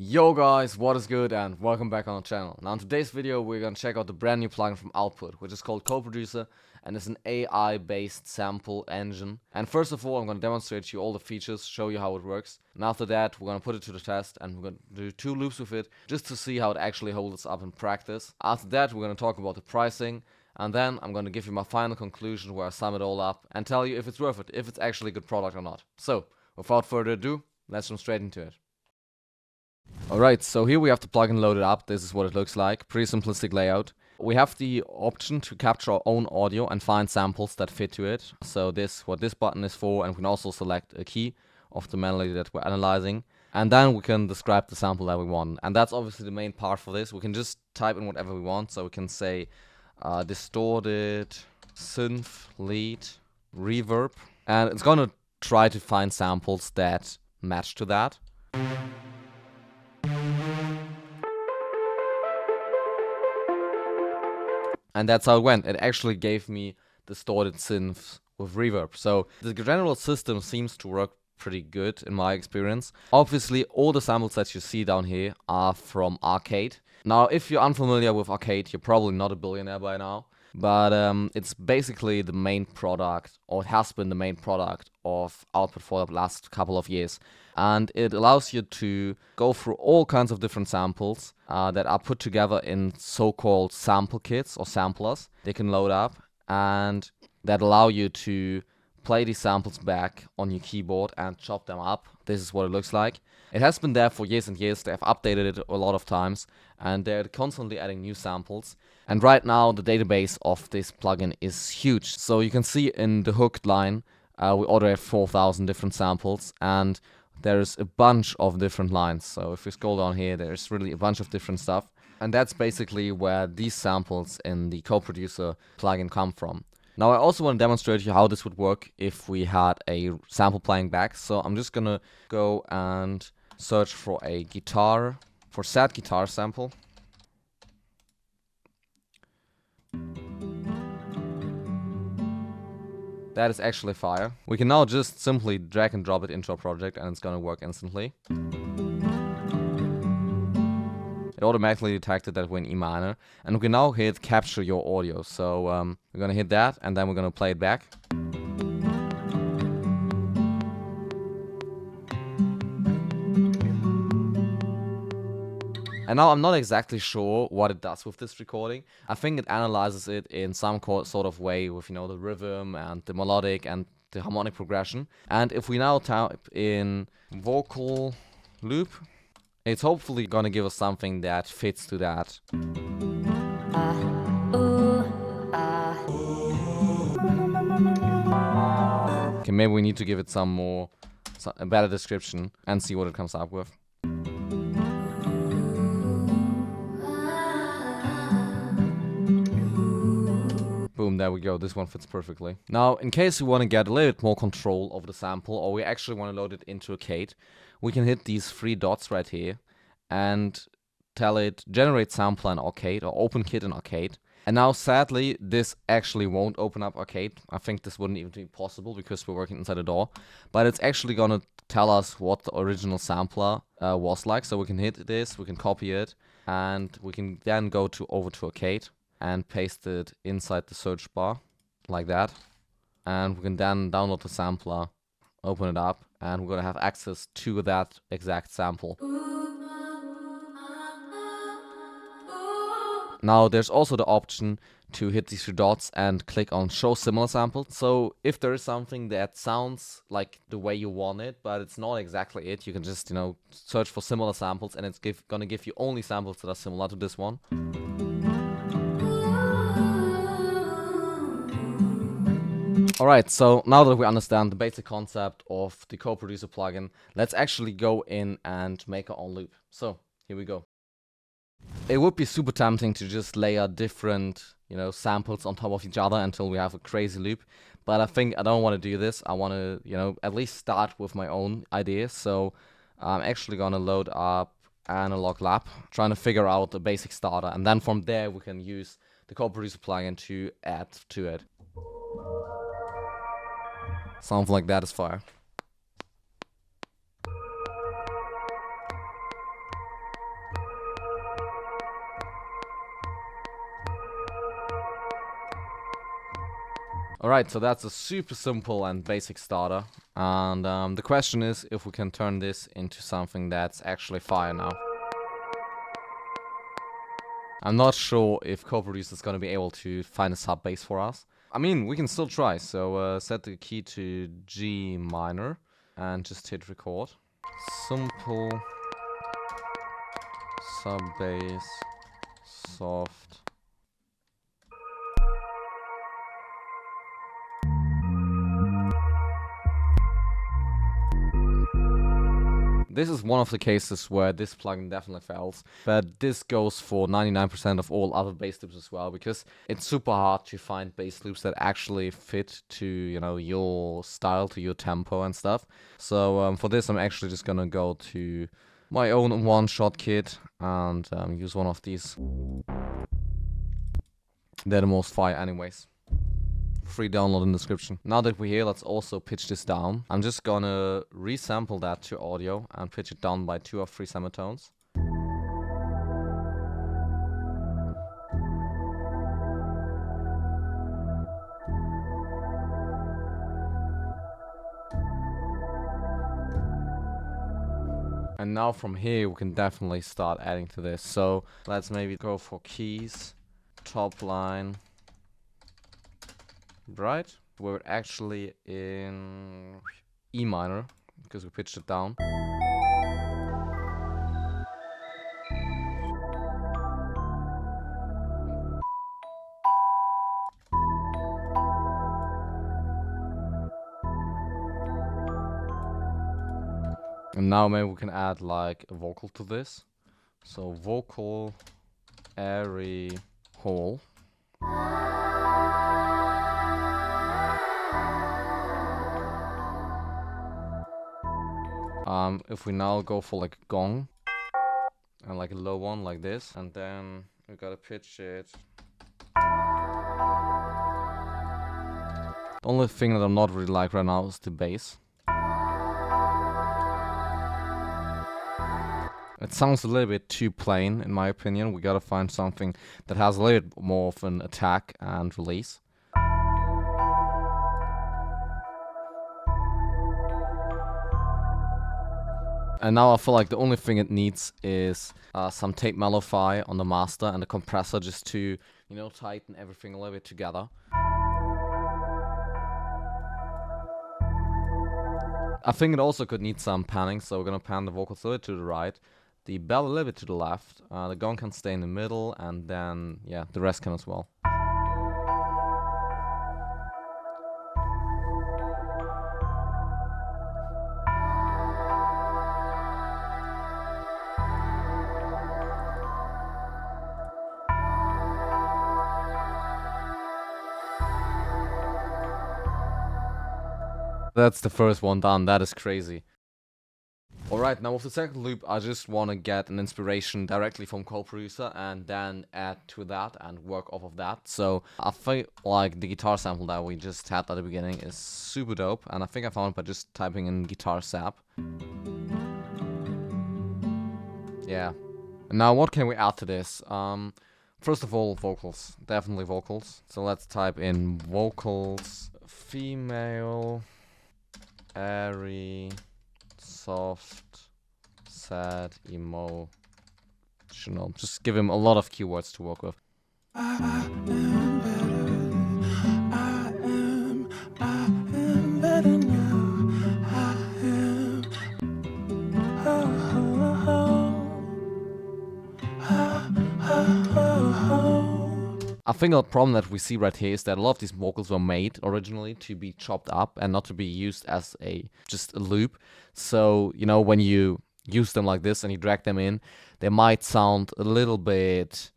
Yo guys, what is good and welcome back on the channel. Now in today's video we're gonna check out the brand new plugin from Output, which is called Co-Producer and is an AI based sample engine. And first of all I'm gonna demonstrate to you all the features, show you how it works, and after that we're gonna put it to the test and we're gonna do 2 loops with it just to see how it actually holds up in practice. After that we're gonna talk about the pricing, and then I'm gonna give you my final conclusion where I sum it all up and tell you if it's worth it, if it's actually a good product or not. So without further ado, let's jump straight into it. Alright, so here we have the plugin loaded up. This is what it looks like. Pretty simplistic layout. We have the option to capture our own audio and find samples that fit to it. So what this button is for, and we can also select a key of the melody that we're analyzing. And then we can describe the sample that we want. And that's obviously the main part for this. We can just type in whatever we want. So we can say distorted, synth, lead, reverb. And it's gonna try to find samples that match to that. And that's how it went. It actually gave me distorted synths with reverb. So the general system seems to work pretty good in my experience. Obviously, all the samples that you see down here are from Arcade. Now, if you're unfamiliar with Arcade, you're probably not a billionaire by now. But it's basically the main product, or it has been the main product of Output for the last couple of years. And it allows you to go through all kinds of different samples that are put together in so-called sample kits or samplers they can load up, and that allow you to play these samples back on your keyboard and chop them up. This is what it looks like. It has been there for years and years. They have updated it a lot of times, and they're constantly adding new samples. And right now, the database of this plugin is huge. So you can see in the hooked line, we already have 4,000 different samples, and there's a bunch of different lines. So if we scroll down here, there's really a bunch of different stuff. And that's basically where these samples in the Co-Producer plugin come from. Now I also want to demonstrate to you how this would work if we had a sample playing back. So I'm just gonna go and search for a guitar, for sad guitar sample. That is actually fire. We can now just simply drag and drop it into our project and it's gonna work instantly. It automatically detected that we're in E minor, and we can now hit capture your audio. So we're gonna hit that, and then we're gonna play it back. And now I'm not exactly sure what it does with this recording. I think it analyzes it in some sort of way with, the rhythm and the melodic and the harmonic progression. And if we now type in vocal loop, it's hopefully gonna give us something that fits to that. Okay, maybe we need to give it a better description and see what it comes up with. Boom, there we go. This one fits perfectly. Now, in case we want to get a little bit more control over the sample, or we actually want to load it into Arcade, we can hit these 3 dots right here and tell it generate sample in Arcade or open kit in Arcade. And now, sadly, this actually won't open up Arcade. I think this wouldn't even be possible because we're working inside a DAW. But it's actually gonna tell us what the original sampler was like. So we can hit this, we can copy it, and we can then go over to Arcade and paste it inside the search bar, like that. And we can then download the sampler, open it up, and we're gonna have access to that exact sample. Now there's also the option to hit these 3 dots and click on show similar samples. So if there is something that sounds like the way you want it, but it's not exactly it, you can just, search for similar samples, and it's gonna give you only samples that are similar to this one. Alright, so now that we understand the basic concept of the Co-Producer plugin, let's actually go in and make our own loop. So, here we go. It would be super tempting to just layer different, samples on top of each other until we have a crazy loop. But I think I don't want to do this. I want to, at least start with my own ideas. So, I'm actually going to load up Analog Lab, trying to figure out the basic starter. And then from there, we can use the Co-Producer plugin to add to it. Something like that is fire. Alright, so that's a super simple and basic starter. And the question is if we can turn this into something that's actually fire now. I'm not sure if CoProducer is going to be able to find a sub bass for us. I mean, we can still try. So set the key to G minor and just hit record. Simple sub bass soft. This is one of the cases where this plugin definitely fails, but this goes for 99% of all other bass loops as well, because it's super hard to find bass loops that actually fit to, you know, your style, to your tempo and stuff. So for this, I'm actually just gonna go to my own one-shot kit and use one of these. They're the most fire anyways. Free download in the description. Now that we're here, let's also pitch this down. I'm just gonna resample that to audio and pitch it down by 2 or 3 semitones. And now from here we can definitely start adding to this. So let's maybe go for keys, top line. Right, we're actually in E minor because we pitched it down. And now maybe we can add like a vocal to this. So vocal, airy, whole. If we now go for like a gong and like a low one like this, and then we gotta pitch it. The only thing that I'm not really like right now is the bass. It sounds a little bit too plain in my opinion. We gotta find something that has a little bit more of an attack and release. And now I feel like the only thing it needs is some tape mellify on the master and the compressor just to, you know, tighten everything a little bit together. I think it also could need some panning, so we're gonna pan the vocals a little bit to the right, the bell a little bit to the left, the gong can stay in the middle, and then, yeah, the rest can as well. That's the first one done, that is crazy. Alright, now with the second loop, I just want to get an inspiration directly from CoProducer and then add to that and work off of that. So I feel like the guitar sample that we just had at the beginning is super dope, and I think I found it by just typing in guitar sap. Yeah. Now what can we add to this? First of all, vocals. Definitely vocals. So let's type in vocals, female, airy, soft, sad, emotional. Just give him a lot of keywords to work with. I am better now. I think the problem that we see right here is that a lot of these vocals were made originally to be chopped up and not to be used as just a loop. So, you know, when you use them like this and you drag them in, they might sound a little bit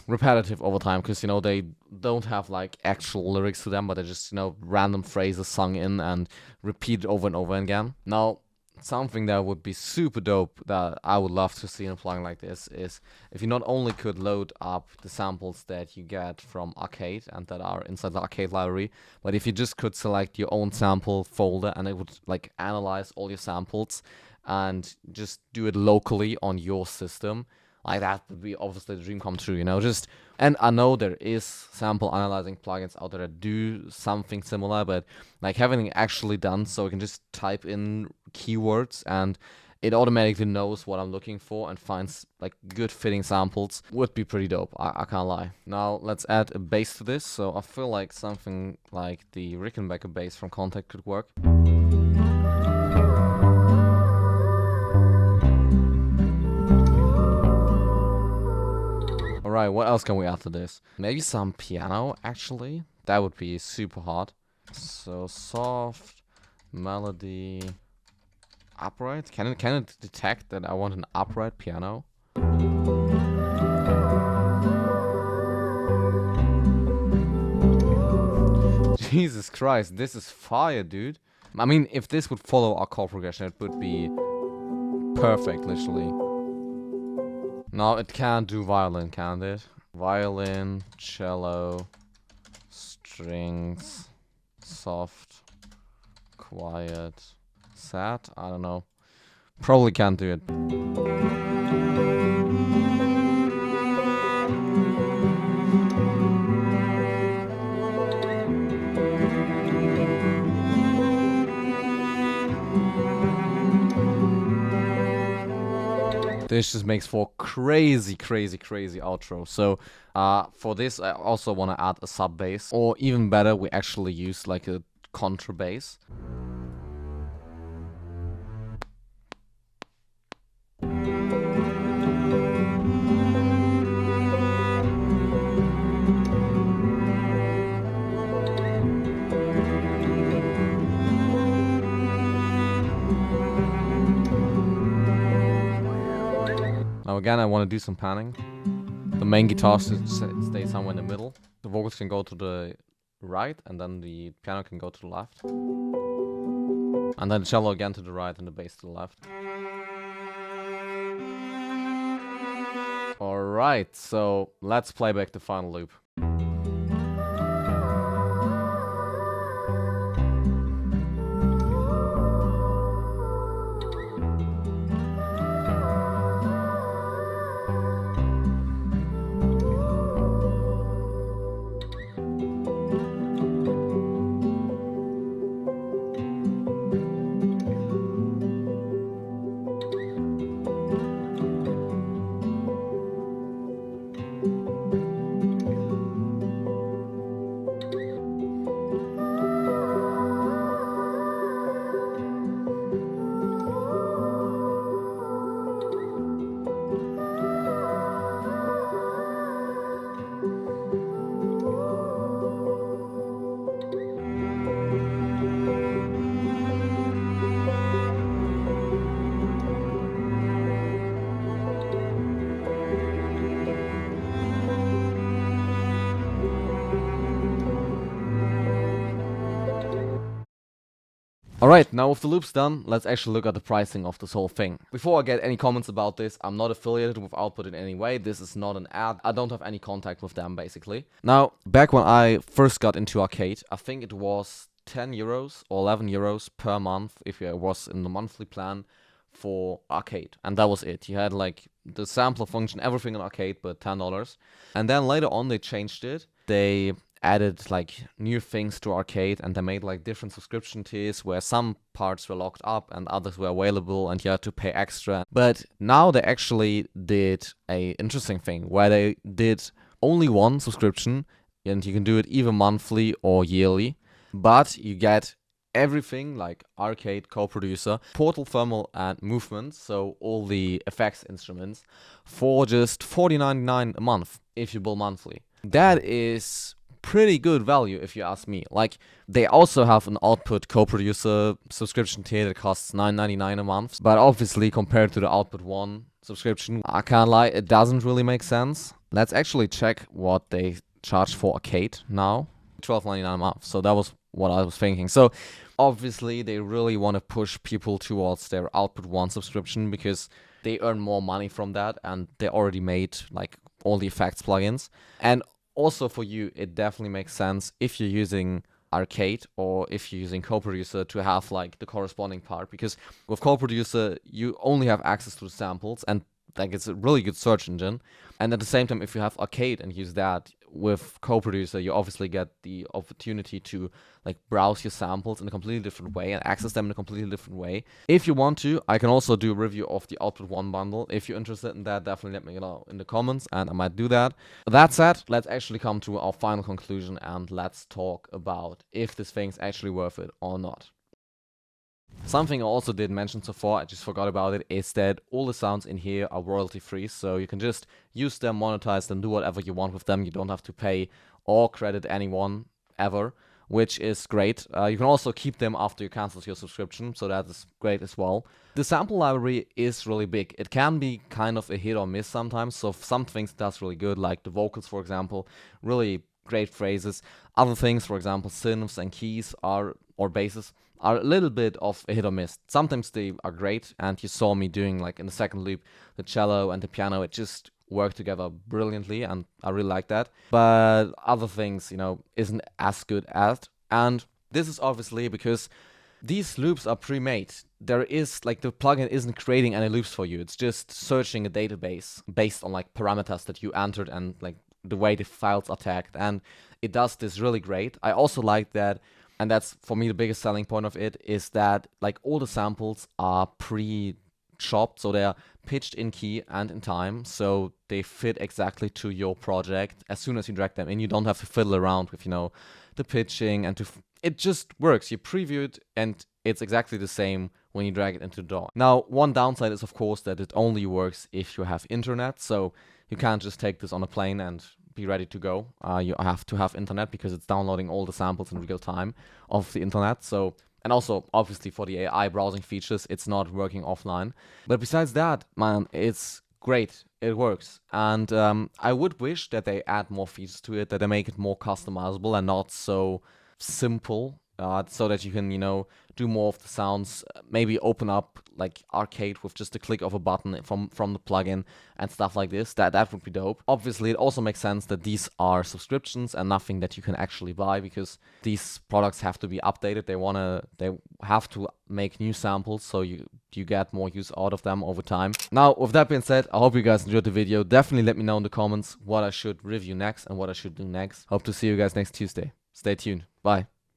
repetitive over time, because, you know, they don't have like actual lyrics to them, but they're just, you know, random phrases sung in and repeated over and over again. Now, something that would be super dope that I would love to see in a plugin like this is if you not only could load up the samples that you get from Arcade and that are inside the Arcade library, but if you just could select your own sample folder and it would like analyze all your samples and just do it locally on your system. like that would be obviously the dream come true, you know, just, and I know there is sample analyzing plugins out there that do something similar, but like having it actually done so I can just type in keywords and it automatically knows what I'm looking for and finds like good fitting samples would be pretty dope. I can't lie. Now let's add a bass to this. So I feel like something like the Rickenbacker bass from Contact could work. Alright, what else can we add to this? Maybe some piano, actually. That would be super hard. So soft, melody, upright. Can it detect that I want an upright piano? Jesus Christ, this is fire, dude. I mean, if this would follow our chord progression, it would be perfect, literally. No, it can't do violin, can it? Violin, cello, strings, soft, quiet, sad? I don't know. Probably can't do it. This just makes for crazy outro. So for this I also want to add a sub bass, or even better, we actually use like a contrabass. Now again, I want to do some panning. The main guitar should stay somewhere in the middle. The vocals can go to the right, and then the piano can go to the left. And then the cello again to the right, and the bass to the left. Alright, so let's play back the final loop. Alright, now with the loops done, let's actually look at the pricing of this whole thing. Before I get any comments about this, I'm not affiliated with Output in any way. This is not an ad. I don't have any contact with them, basically. Now, back when I first got into Arcade, I think it was 10 euros or 11 euros per month if I was in the monthly plan for Arcade. And that was it. You had like the sampler function, everything in Arcade, but $10. And then later on they changed it. They added like new things to Arcade, and they made like different subscription tiers where some parts were locked up and others were available and you had to pay extra. But now they actually did a interesting thing where they did only one subscription, and you can do it either monthly or yearly, but you get everything like Arcade, co-producer, portal, thermal, and movement, so all the effects instruments, for just $40.99 a month if you bill monthly. That is pretty good value if you ask me. Like, they also have an Output co-producer subscription tier that costs $9.99 a month, but obviously compared to the Output One subscription, I can't lie, it doesn't really make sense. Let's actually check what they charge for Arcade now. $12.99 a month, so that was what I was thinking. So obviously they really want to push people towards their Output One subscription because they earn more money from that, and they already made like all the effects plugins. And also for you, it definitely makes sense if you're using Arcade or if you're using co-producer to have like the corresponding part, because with co-producer you only have access to the samples, and like it's a really good search engine. And at the same time, if you have Arcade and use that with co-producer, you obviously get the opportunity to like browse your samples in a completely different way and access them in a completely different way. If you want to, I can also do a review of the Output One bundle. If you're interested in that, definitely let me know in the comments and I might do that. That said, let's actually come to our final conclusion and let's talk about if this thing's actually worth it or not. Something I also didn't mention so far, I just forgot about it, is that all the sounds in here are royalty free, so you can just use them, monetize them, do whatever you want with them. You don't have to pay or credit anyone ever, which is great. You can also keep them after you cancel your subscription, so that is great as well. The sample library is really big. It can be kind of a hit or miss sometimes, so some things it does really good, like the vocals, for example, really great phrases. Other things, for example, synths and keys or basses are a little bit of a hit or miss. Sometimes they are great, and you saw me doing like in the second loop, the cello and the piano, it just worked together brilliantly, and I really like that. But other things, you know, isn't as good as. And this is obviously because these loops are pre-made. There is like the plugin isn't creating any loops for you. It's just searching a database based on like parameters that you entered and like the way the files are tagged, and it does this really great. I also like that, and that's for me the biggest selling point of it, is that like all the samples are pre-chopped, so they're pitched in key and in time, so they fit exactly to your project. As soon as you drag them in, you don't have to fiddle around with, you know, the pitching and it just works. You preview it and it's exactly the same when you drag it into DAW. Now, one downside is of course that it only works if you have internet, so you can't just take this on a plane and be ready to go. You have to have internet because it's downloading all the samples in real time of the internet. So, and also obviously for the AI browsing features, it's not working offline. But besides that, man, it's great. It works. And I would wish that they add more features to it, that they make it more customizable and not so simple. So that you can, you know, do more of the sounds, maybe open up like Arcade with just a click of a button from the plugin and stuff like this. That would be dope. Obviously, it also makes sense that these are subscriptions and nothing that you can actually buy, because these products have to be updated. They have to make new samples, so you get more use out of them over time. Now, with that being said, I hope you guys enjoyed the video. Definitely let me know in the comments what I should review next and what I should do next. Hope to see you guys next Tuesday. Stay tuned. Bye.